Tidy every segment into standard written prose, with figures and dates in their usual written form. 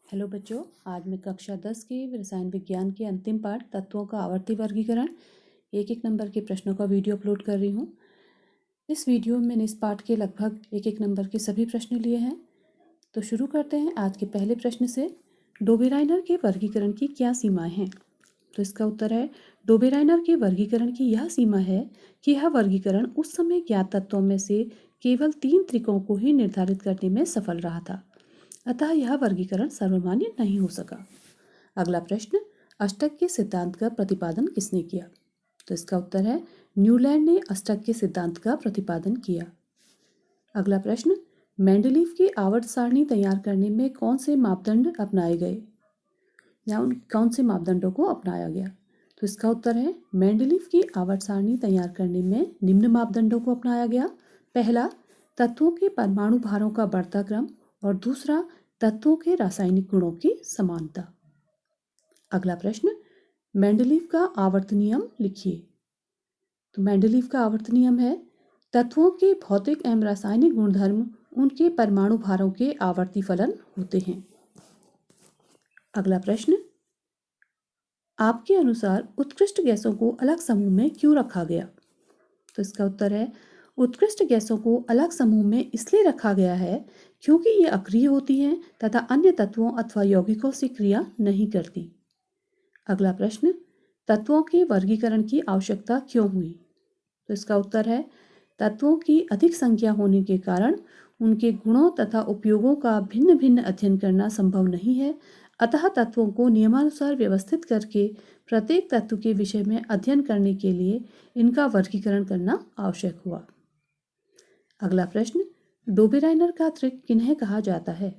Hello बच्चों, आज मैं कक्षा 10 के रसायन विज्ञान के अंतिम पाठ तत्वों का आवर्ती वर्गीकरण एक नंबर के प्रश्नों का वीडियो अपलोड कर रही हूँ। इस वीडियो में मैंने इस पाठ के लगभग एक नंबर के सभी प्रश्न लिए हैं। तो शुरू करते हैं आज के पहले प्रश्न से। डोबेराइनर के वर्गीकरण की क्या सीमाएं हैं? तो इसका उत्तर है, डोबेराइनर के वर्गीकरण की यह सीमा है कि यह वर्गीकरण उस समय ज्ञात तत्वों में से केवल 3 त्रिकों को ही निर्धारित करने में सफल रहा था, अतः यह वर्गीकरण सर्वमान्य नहीं हो सका। अगला प्रश्न, अष्टक के सिद्धांत का प्रतिपादन किसने किया? तो इसका उत्तर है, न्यूलैंड ने अष्टक के सिद्धांत का प्रतिपादन किया। अगला प्रश्न, मेंडलीव की आवर्त सारणी तैयार करने में कौन से मापदंड अपनाए गए या उन कौन से मापदंडों को अपनाया गया? तो इसका उत्तर है, मेंडलीव की आवर्त सारणी तैयार करने में निम्न मापदंडों को अपनाया गया। पहला, तत्वों के परमाणु भारों का बढ़ता क्रम, और दूसरा, तत्वों के रासायनिक गुणों की समानता। अगला प्रश्न, मेंडलीव का आवर्त नियम लिखिए। तो मेंडलीव का आवर्त नियम है, तत्वों के भौतिक एवं रासायनिक गुणधर्म उनके परमाणु भारों के आवर्ती फलन होते हैं। अगला प्रश्न, आपके अनुसार उत्कृष्ट गैसों को अलग समूह में क्यों रखा गया? तो इसका उत्तर है, उत्कृष्ट गैसों को अलग समूह में इसलिए रखा गया है क्योंकि ये अक्रिय होती हैं तथा अन्य तत्वों अथवा यौगिकों से क्रिया नहीं करती। अगला प्रश्न, तत्वों के वर्गीकरण की आवश्यकता क्यों हुई? तो इसका उत्तर है, तत्वों की अधिक संख्या होने के कारण उनके गुणों तथा उपयोगों का भिन्न भिन्न अध्ययन करना संभव नहीं है, अतः तत्वों को नियमानुसार व्यवस्थित करके प्रत्येक तत्व के विषय में अध्ययन करने के लिए इनका वर्गीकरण करना आवश्यक हुआ। अगला प्रश्न, डोबेराइनर का त्रिक किन्हें कहा जाता है?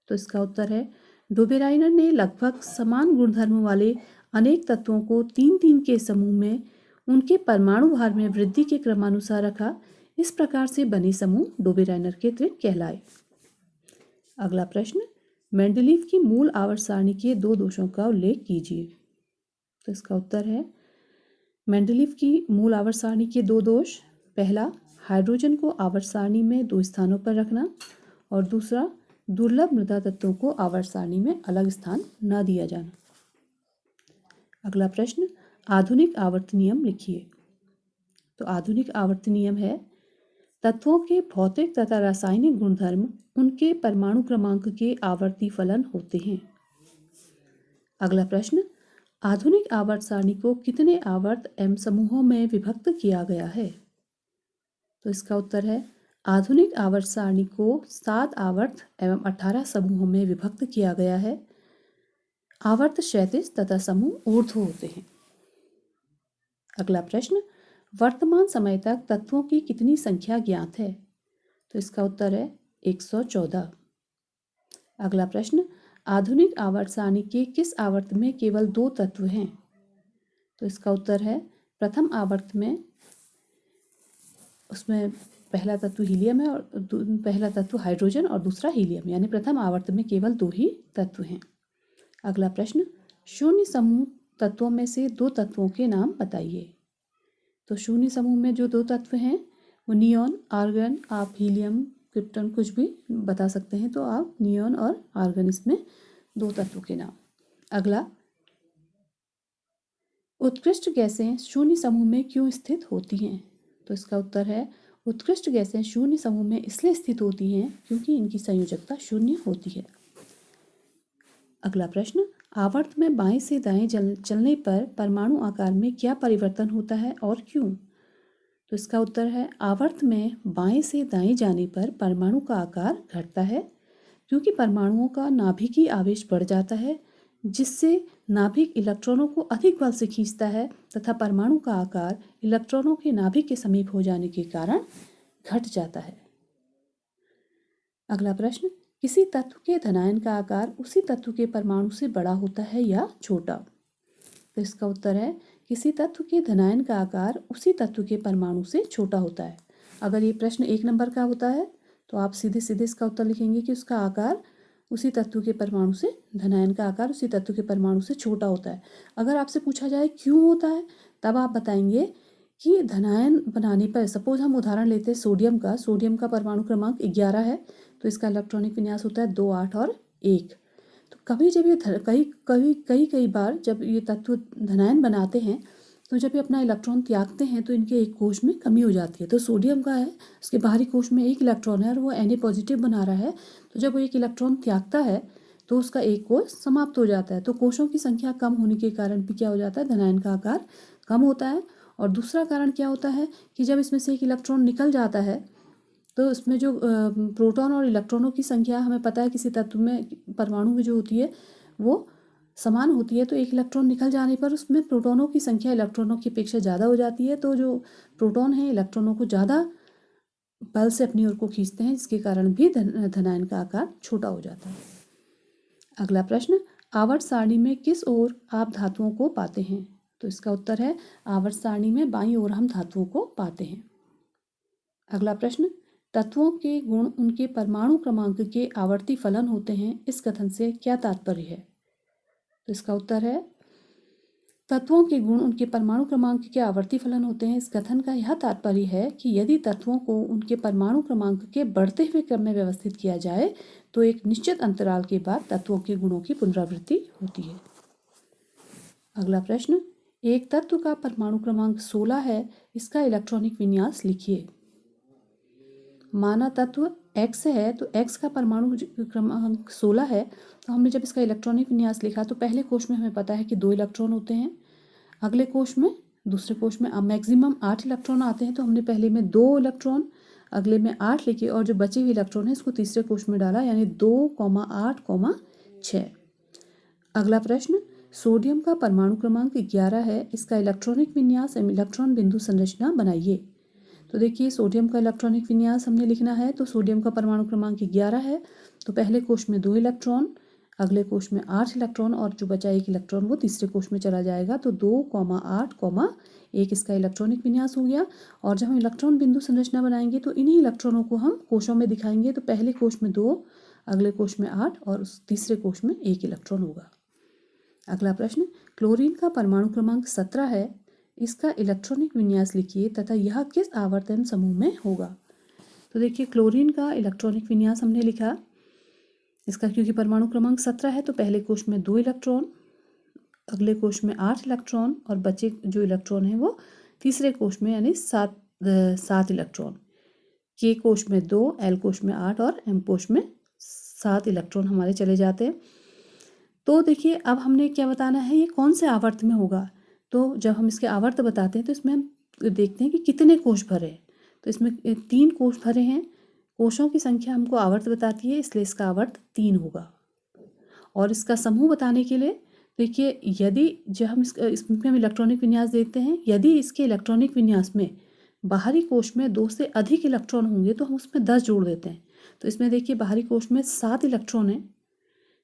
तो इसका उत्तर है, डोबेराइनर ने लगभग समान गुणधर्म वाले अनेक तत्वों को 3-3 के समूह में उनके परमाणु भार में वृद्धि के क्रमानुसार रखा। इस प्रकार से बने समूह डोबेराइनर के त्रिक कहलाए। अगला प्रश्न, मेंडलीव की मूल आवर्त सारणी के 2 दोषों का उल्लेख कीजिए। तो इसका उत्तर है, मेंडलीव की मूल आवर्त सारणी के 2 दोष, पहला, हाइड्रोजन को आवर्त सारणी में 2 स्थानों पर रखना, और दूसरा, दुर्लभ मृदा तत्वों को आवर्त सारणी में अलग स्थान न दिया जाना। अगला प्रश्न, आधुनिक आवर्त नियम लिखिए। तो आधुनिक आवर्त नियम है, तत्वों के भौतिक तथा रासायनिक गुणधर्म उनके परमाणु क्रमांक के आवर्ती फलन होते हैं। अगला प्रश्न, आधुनिक आवर्त सारणी को कितने आवर्त एवं समूहों में विभक्त किया गया है? तो इसका उत्तर है, आधुनिक आवर्त सारणी को 7 आवर्त एवं 18 समूहों में विभक्त किया गया है। आवर्त क्षैतिज तथा समूह ऊर्ध्व होते हैं। अगला प्रश्न, वर्तमान समय तक तत्वों की कितनी संख्या ज्ञात है? तो इसका उत्तर है 114। अगला प्रश्न, आधुनिक आवर्त सारणी के किस आवर्त में केवल 2 तत्व हैं? तो इसका उत्तर है, प्रथम आवर्त में उसमें पहला तत्व हीलियम है और पहला तत्व हाइड्रोजन और दूसरा हीलियम, यानी प्रथम आवर्त में केवल 2 ही तत्व हैं। अगला प्रश्न, शून्य समूह तत्वों में से 2 तत्वों के नाम बताइए। तो शून्य समूह में जो 2 तत्व हैं वो नियॉन, आर्गन। आप हीलियम, क्रिप्टन कुछ भी बता सकते हैं, तो आप नियॉन और आर्गन इसमें 2 तत्वों के नाम। अगला, उत्कृष्ट गैसें शून्य समूह में क्यों स्थित होती हैं? तो इसका उत्तर है, उत्कृष्ट गैसें शून्य समूह में इसलिए स्थित होती हैं क्योंकि इनकी संयोजकता शून्य होती है। अगला प्रश्न, आवर्त में बाएं से दाएं चलने पर परमाणु आकार में क्या परिवर्तन होता है और क्यों? तो इसका उत्तर है, आवर्त में बाएं से दाएं जाने पर परमाणु का आकार घटता है क्योंकि परमाणुओं का नाभिकीय आवेश बढ़ जाता है, जिससे नाभिक इलेक्ट्रॉनों को अधिक बल से खींचता है तथा परमाणु का आकार इलेक्ट्रॉनों के नाभिक के समीप हो जाने के कारण घट जाता है। अगला प्रश्न, किसी तत्व के धनायन का आकार उसी तत्व के परमाणु से बड़ा होता है या छोटा? तो इसका उत्तर है, किसी तत्व के धनायन का आकार उसी तत्व के परमाणु से छोटा होता है। अगर ये प्रश्न 1 नंबर का होता है तो आप सीधे सीधे इसका उत्तर लिखेंगे कि उसका आकार उसी तत्व के परमाणु से, धनायन का आकार उसी तत्व के परमाणु से छोटा होता है। अगर आपसे पूछा जाए क्यों होता है, तब आप बताएंगे कि धनायन बनाने पर, सपोज हम उदाहरण लेते हैं सोडियम का परमाणु क्रमांक 11 है, तो इसका इलेक्ट्रॉनिक विन्यास होता है 2, 8 और 1। तो कभी जब ये कई बार जब ये तत्व धनायन बनाते हैं तो जब ये अपना इलेक्ट्रॉन त्यागते हैं तो इनके एक कोश में कमी हो जाती है। तो सोडियम का है, उसके बाहरी कोश में एक इलेक्ट्रॉन है और वो Na+ बना रहा है। तो जब वो एक इलेक्ट्रॉन त्यागता है तो उसका एक कोश समाप्त हो जाता है। तो कोशों की संख्या कम होने के कारण भी क्या हो जाता है, धनायन का आकार कम होता है। और दूसरा कारण क्या होता है कि जब इसमें से एक इलेक्ट्रॉन निकल जाता है तो इसमें जो प्रोटॉन और इलेक्ट्रॉनों की संख्या हमें पता है किसी तत्व में, परमाणु में जो होती है वो समान होती है। तो एक इलेक्ट्रॉन निकल जाने पर उसमें प्रोटॉनों की संख्या इलेक्ट्रॉनों की अपेक्षा ज़्यादा हो जाती है। तो जो प्रोटॉन हैं इलेक्ट्रॉनों को ज़्यादा बल से अपनी ओर को खींचते हैं, जिसके कारण भी धनायन का आकार छोटा हो जाता है। अगला प्रश्न, आवर्त सारणी में किस ओर आप धातुओं को पाते हैं? तो इसका उत्तर है आवर्त सारणी में बाईं ओर हम धातुओं को पाते हैं। अगला प्रश्न, तत्वों के गुण उनके परमाणु क्रमांक के आवर्ती फलन होते हैं, इस कथन से क्या तात्पर्य है? तो इसका उत्तर है तत्वों के गुण उनके परमाणु क्रमांक के आवर्ती फलन होते हैं। इस कथन का यह तात्पर्य है कि यदि तत्वों को उनके परमाणु क्रमांक के बढ़ते हुए क्रम में व्यवस्थित किया जाए तो एक निश्चित अंतराल के बाद तत्वों के गुणों की पुनरावृत्ति होती है। अगला प्रश्न, एक तत्व का परमाणु क्रमांक 16 है, इसका इलेक्ट्रॉनिक विन्यास लिखिए। माना तत्व X है तो X का परमाणु क्रमांक 16 है। तो हमने जब इसका इलेक्ट्रॉनिक विन्यास लिखा तो पहले कोश में हमें पता है कि 2 इलेक्ट्रॉन होते हैं, अगले कोश में, दूसरे कोश में मैक्सिमम 8 इलेक्ट्रॉन आते हैं। तो हमने पहले में 2 इलेक्ट्रॉन, अगले में 8 लिखे और जो बचे हुए इलेक्ट्रॉन है इसको तीसरे कोश में डाला, यानी 2,8,6। अगला प्रश्न, सोडियम का परमाणु क्रमांक 11 है, इसका इलेक्ट्रॉनिक विन्यास एवं इलेक्ट्रॉन बिंदु संरचना बनाइए। तो देखिए सोडियम का इलेक्ट्रॉनिक विन्यास हमने लिखना है। तो सोडियम का परमाणु क्रमांक 11 है, तो पहले कोश में 2 इलेक्ट्रॉन, अगले कोश में 8 इलेक्ट्रॉन और जो बचा एक इलेक्ट्रॉन वो तीसरे कोश में चला जाएगा। तो 2,8,1 इसका इलेक्ट्रॉनिक विन्यास हो गया। और जब हम इलेक्ट्रॉन बिंदु संरचना बनाएंगे तो इन्हीं इलेक्ट्रॉनों को हम कोशों में दिखाएंगे। तो पहले कोश में 2, अगले कोश में 8 और उस तीसरे कोश में 1 इलेक्ट्रॉन होगा। अगला प्रश्न, क्लोरीन का परमाणु क्रमांक 17 है, इसका इलेक्ट्रॉनिक विन्यास लिखिए तथा यह किस आवर्तन समूह में होगा। तो देखिए क्लोरीन का इलेक्ट्रॉनिक विन्यास हमने लिखा, इसका क्योंकि परमाणु क्रमांक 17 है तो पहले कोश में 2 इलेक्ट्रॉन, अगले कोश में 8 इलेक्ट्रॉन और बचे जो इलेक्ट्रॉन है वो तीसरे कोश में, यानी 7 इलेक्ट्रॉन। के कोश में 2, एल कोश में 8 और एम कोश में 7 इलेक्ट्रॉन हमारे चले जाते हैं। तो देखिए अब हमने क्या बताना है, ये कौन से आवर्त में होगा। तो जब हम इसके आवर्त बताते हैं तो इसमें हम देखते हैं कि कितने कोश भरे हैं। तो इसमें 3 कोश भरे हैं, कोशों की संख्या हमको आवर्त बताती है, इसलिए इसका आवर्त 3 होगा। और इसका समूह बताने के लिए देखिए, यदि जब हम इसमें हम इलेक्ट्रॉनिक विन्यास देते हैं, यदि इसके इलेक्ट्रॉनिक विन्यास में बाहरी कोश में 2 से अधिक इलेक्ट्रॉन होंगे तो हम उसमें 10 जोड़ देते हैं। तो इसमें देखिए बाहरी कोश में 7 इलेक्ट्रॉन है,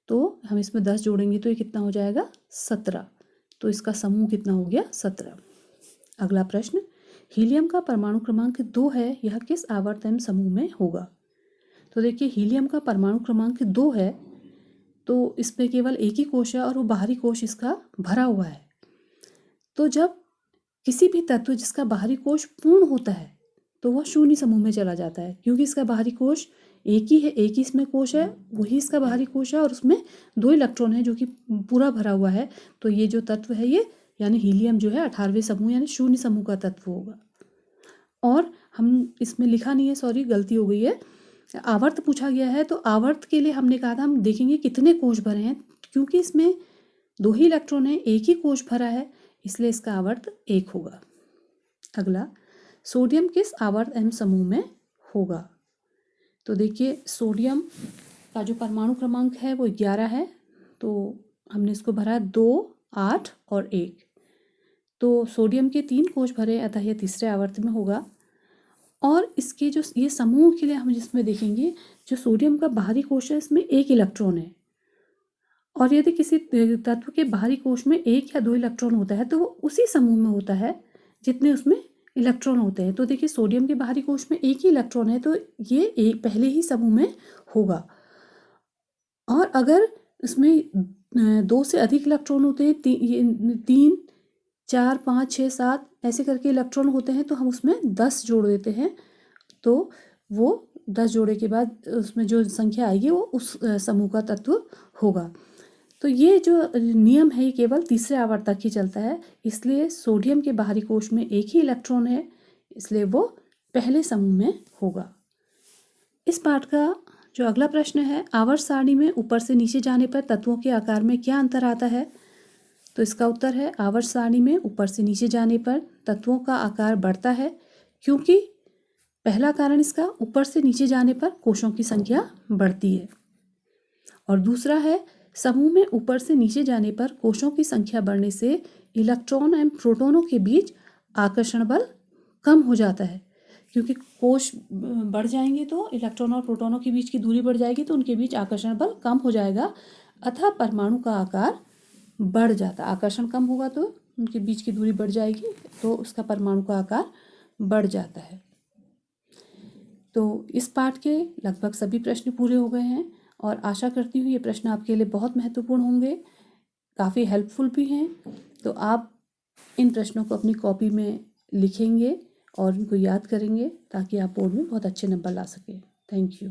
तो हम इसमें 10 जोड़ेंगे तो ये कितना हो जाएगा, 17। तो इसका समूह कितना हो गया, 17। अगला प्रश्न, हीलियम का परमाणु क्रमांक 2 है, यह किस आवर्तन समूह में होगा। तो देखिए हीलियम का परमाणु क्रमांक 2 है, तो इसमें केवल एक ही कोश है और वो बाहरी कोश इसका भरा हुआ है। तो जब किसी भी तत्व जिसका बाहरी कोश पूर्ण होता है तो वह शून्य समूह में चला जाता है, क्योंकि इसका बाहरी कोश एक ही है, एक ही इसमें कोश है, वही इसका बाहरी कोश है और उसमें 2 इलेक्ट्रॉन है जो कि पूरा भरा हुआ है। तो ये जो तत्व है ये, यानी हीलियम जो है 18वें समूह यानी शून्य समूह का तत्व होगा। और हम इसमें लिखा नहीं है, सॉरी गलती हो गई है, आवर्त पूछा गया है। तो आवर्त के लिए हमने कहा था हम देखेंगे कितने कोश भरे हैं, क्योंकि इसमें 2 ही इलेक्ट्रॉन है, एक ही कोश भरा है, इसलिए इसका आवर्त 1 होगा। अगला, सोडियम किस आवर्त एम समूह में होगा। तो देखिए सोडियम का जो परमाणु क्रमांक है वो 11 है, तो हमने इसको भरा 2, 8 और 1। तो सोडियम के 3 कोश भरे, अतः यह तीसरे आवर्त में होगा। और इसके जो ये समूह के लिए हम जिसमें देखेंगे, जो सोडियम का बाहरी कोश है इसमें 1 इलेक्ट्रॉन है, और यदि किसी तत्व के बाहरी कोश में 1 या 2 इलेक्ट्रॉन होता है तो वो उसी समूह में होता है जितने उसमें इलेक्ट्रॉन होते हैं। तो देखिए सोडियम के बाहरी कोश में 1 ही इलेक्ट्रॉन है, तो ये एक पहले ही समूह में होगा। और अगर इसमें 2 से अधिक इलेक्ट्रॉन होते हैं, 3, 4, 5, 6, 7 ऐसे करके इलेक्ट्रॉन होते हैं, तो हम उसमें 10 जोड़ देते हैं। तो वो 10 जोड़े के बाद उसमें जो संख्या आएगी वो उस समूह का तत्व होगा। तो ये जो नियम है ये केवल तीसरे आवर्त तक ही चलता है, इसलिए सोडियम के बाहरी कोश में एक ही इलेक्ट्रॉन है, इसलिए वो पहले समूह में होगा। इस पाठ का जो अगला प्रश्न है, आवर्त सारणी में ऊपर से नीचे जाने पर तत्वों के आकार में क्या अंतर आता है? तो इसका उत्तर है आवर्त सारणी में ऊपर से नीचे जाने पर तत्वों का आकार बढ़ता है, क्योंकि पहला कारण इसका ऊपर से नीचे जाने पर कोशों की संख्या बढ़ती है, और दूसरा है समूह में ऊपर से नीचे जाने पर कोशों की संख्या बढ़ने से इलेक्ट्रॉन एवं प्रोटॉनों के बीच आकर्षण बल कम हो जाता है, क्योंकि कोश बढ़ जाएंगे तो इलेक्ट्रॉन और प्रोटॉनों के बीच की दूरी बढ़ जाएगी, तो उनके बीच आकर्षण बल कम हो जाएगा, अतः परमाणु का आकार बढ़ जाता। आकर्षण कम होगा तो उनके बीच की दूरी बढ़ जाएगी, तो उसका परमाणु का आकार बढ़ जाता है। तो इस पाठ के लगभग सभी प्रश्न पूरे हो गए हैं, और आशा करती हूँ ये प्रश्न आपके लिए बहुत महत्वपूर्ण होंगे, काफ़ी हेल्पफुल भी हैं। तो आप इन प्रश्नों को अपनी कॉपी में लिखेंगे और उनको याद करेंगे, ताकि आप बोर्ड में बहुत अच्छे नंबर ला सकें। Thank you.